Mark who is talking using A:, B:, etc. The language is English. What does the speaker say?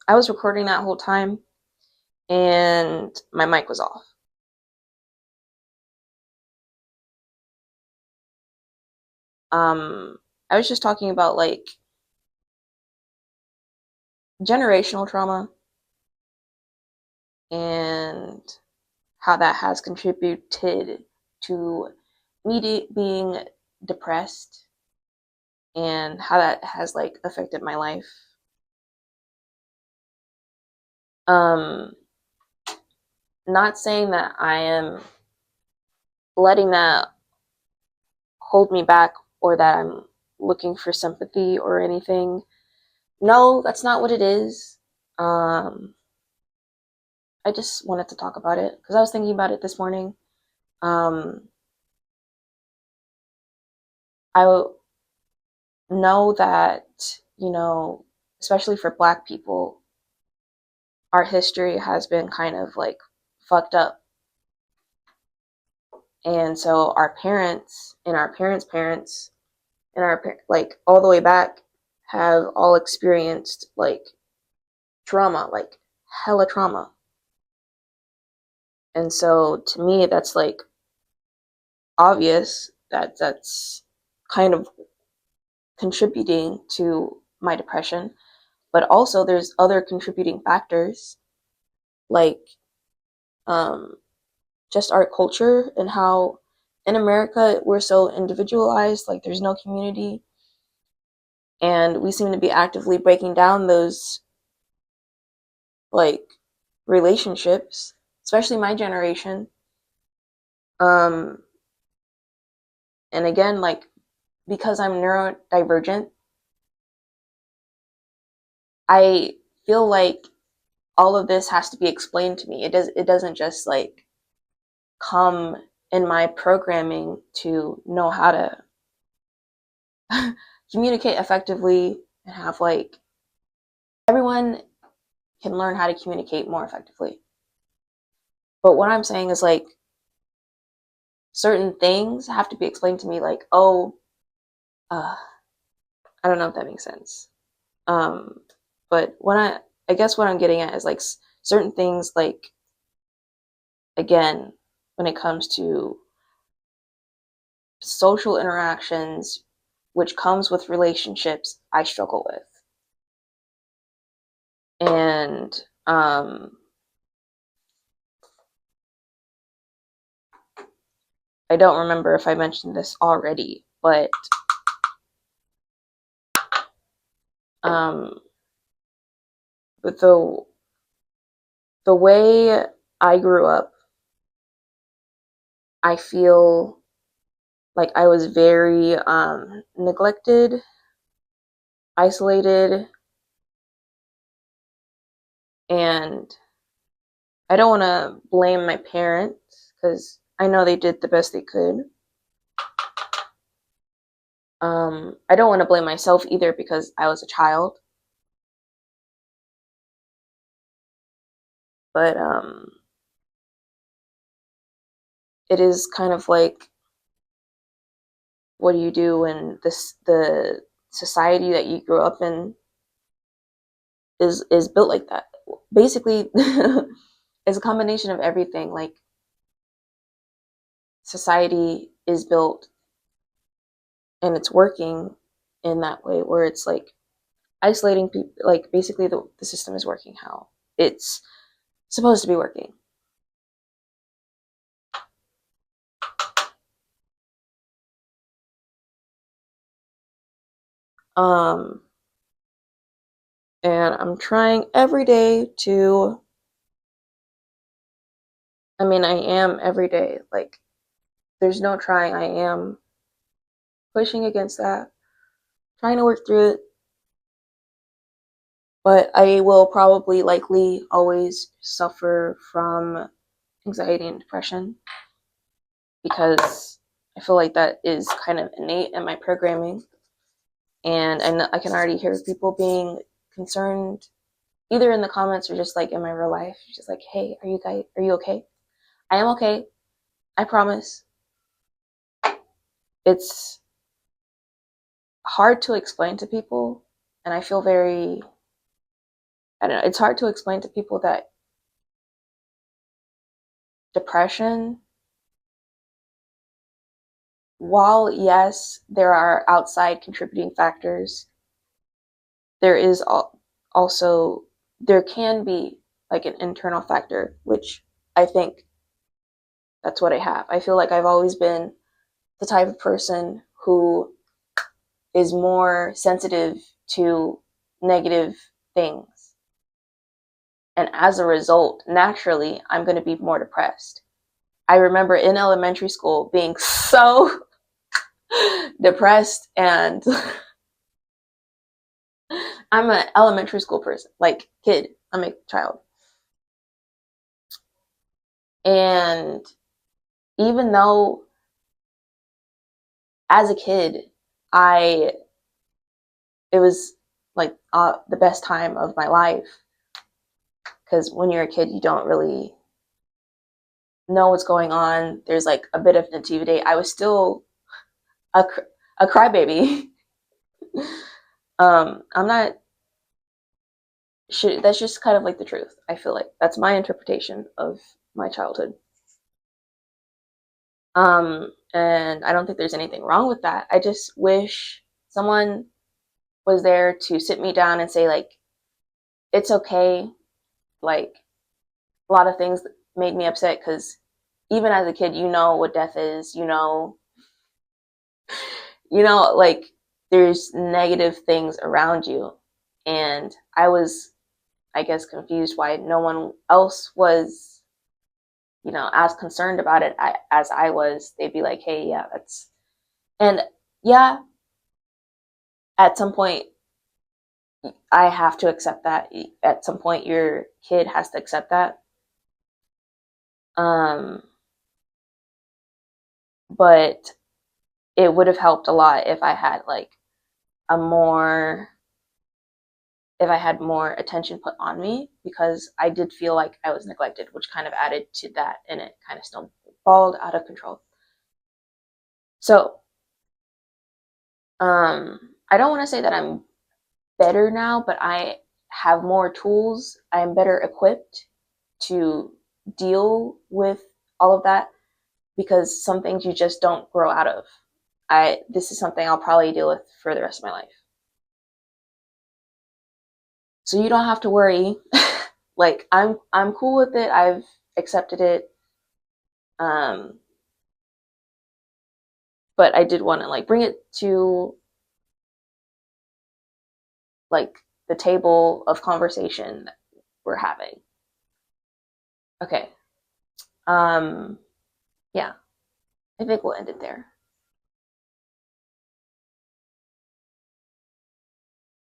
A: I was recording that whole time and my mic was off. Um, I was just talking about like generational trauma and how that has contributed to me being depressed and how that has like affected my life. Um, Not saying that I am letting that hold me back or that I'm looking for sympathy or anything. No, that's not what it is. Um, I just wanted to talk about it because I was thinking about it this morning. Um, I know that, you know, especially for Black people, our history has been kind of like fucked up. And so our parents and our parents' parents and like all the way back have all experienced like trauma, like hella trauma. And so to me, that's like obvious that that's kind of contributing to my depression. But also, there's other contributing factors like um, just our culture and how in America we're so individualized, like there's no community, and we seem to be actively breaking down those like relationships, especially my generation. Um, and again, like because I'm neurodivergent, I feel like all of this has to be explained to me. It doesn't just like come in my programming to know how to communicate effectively and have like everyone can learn how to communicate more effectively. But what I'm saying is like certain things have to be explained to me like, oh, uh, I don't know if that makes sense. Um, but I guess what I'm getting at is like certain things like again when it comes to social interactions which comes with relationships I struggle with. And I don't remember if I mentioned this already, but um, with the way I grew up, I feel like I was very neglected, isolated, and I don't want to blame my parents because I know they did the best they could. I don't want to blame myself either because I was a child, but it is kind of like what do you do when the society that you grew up in is built like that. Basically, it's a combination of everything. Like society is built and it's working in that way where it's like isolating people. Like basically, the system is working how it's supposed to be working. Um, and I'm trying every day to. I mean, I am every day. Like there's no trying. I am pushing against that, trying to work through it, but I will probably likely always suffer from anxiety and depression because I feel like that is kind of innate in my programming. And I can already hear people being concerned either in the comments or just like in my real life. Just like, hey, are you okay? I am okay. I promise. It's hard to explain to people. And I feel very I don't know, it's hard to explain to people that depression, while yes, there are outside contributing factors, there is also, there can be like an internal factor, which I think that's what I have. I feel like I've always been the type of person who is more sensitive to negative things. And as a result, naturally, I'm going to be more depressed. I remember in elementary school being so depressed, and I'm an elementary school person, like kid, I'm a child. And even though as a kid, I, it was like the best time of my life, because when you're a kid, you don't really know what's going on. There's like a bit of nativity. I was still a, a crybaby. I'm not. That's just kind of like the truth. I feel like that's my interpretation of my childhood. And I don't think there's anything wrong with that. I just wish someone was there to sit me down and say like, it's okay. Like a lot of things made me upset because even as a kid, you know what death is. Like there's negative things around you, and I was, I guess, confused why no one else was, as concerned about it as I was. They'd be like, hey, yeah, that's, and yeah, at some point, I have to accept that. At some point, your kid has to accept that. Um, but it would have helped a lot if I had like a more, if I had more attention put on me, because I did feel like I was neglected, which kind of added to that, and it kind of snowballed out of control. So, I don't want to say that I'm better now, but I have more tools. I am better equipped to deal with all of that, because some things you just don't grow out of. This is something I'll probably deal with for the rest of my life. So you don't have to worry. Like I'm cool with it. I've accepted it. Um but I did want to like bring it to like the table of conversation that we're having. Okay. Um yeah, I think we'll end it there.